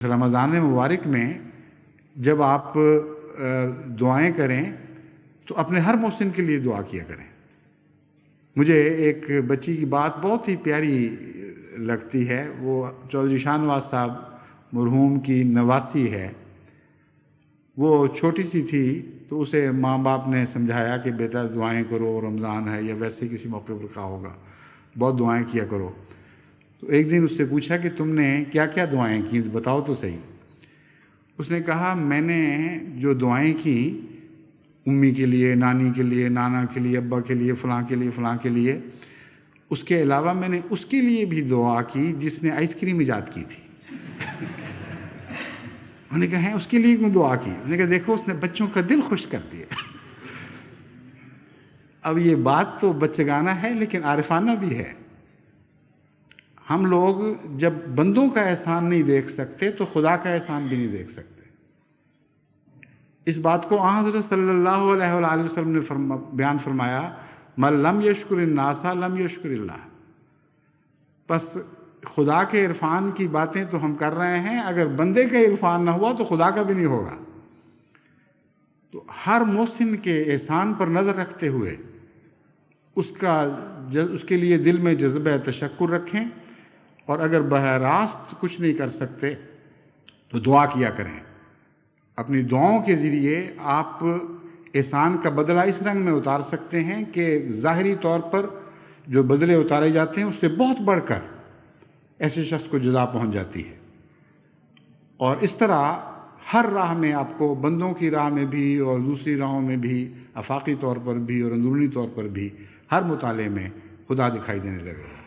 رمضان مبارک میں جب آپ دعائیں کریں تو اپنے ہر محسن کے لیے دعا کیا کریں۔ مجھے ایک بچی کی بات بہت ہی پیاری لگتی ہے، وہ چودھری شاہ نواز صاحب مرحوم کی نواسی ہے۔ وہ چھوٹی سی تھی تو اسے ماں باپ نے سمجھایا کہ بیٹا دعائیں کرو، رمضان ہے یا ویسے کسی موقع پر کہا ہوگا، بہت دعائیں کیا کرو۔ تو ایک دن اس سے پوچھا کہ تم نے کیا کیا دعائیں کیں، بتاؤ تو صحیح۔ اس نے کہا میں نے جو دعائیں کیں امی کے لیے، نانی کے لیے، نانا کے لیے، ابا کے لیے، فلاں کے لیے، فلاں کے لیے، اس کے علاوہ میں نے اس کے لیے بھی دعا کی جس نے آئس کریم ایجاد کی تھی۔ انہوں نے کہا ہے اس کے لیے کیوں دعا کی؟ انہوں نے کہا دیکھو اس نے بچوں کا دل خوش کر دیا۔ اب یہ بات تو بچگانہ ہے لیکن عارفانہ بھی ہے۔ ہم لوگ جب بندوں کا احسان نہیں دیکھ سکتے تو خدا کا احسان بھی نہیں دیکھ سکتے۔ اس بات کو حضرت صلی اللہ علیہ وآلہ وسلم نے بیان فرمایا، من لم یشکر الناس لم یشکر اللہ۔ پس خدا کے عرفان کی باتیں تو ہم کر رہے ہیں، اگر بندے کا عرفان نہ ہوا تو خدا کا بھی نہیں ہوگا۔ تو ہر محسن کے احسان پر نظر رکھتے ہوئے اس کے لیے دل میں جذبہ تشکر رکھیں، اور اگر براہ راست کچھ نہیں کر سکتے تو دعا کیا کریں۔ اپنی دعاؤں کے ذریعے آپ احسان کا بدلہ اس رنگ میں اتار سکتے ہیں کہ ظاہری طور پر جو بدلے اتارے جاتے ہیں اس سے بہت بڑھ کر ایسے شخص کو جزا پہنچ جاتی ہے۔ اور اس طرح ہر راہ میں آپ کو، بندوں کی راہ میں بھی اور دوسری راہوں میں بھی، آفاقی طور پر بھی اور اندرونی طور پر بھی، ہر مطالعے میں خدا دکھائی دینے لگے۔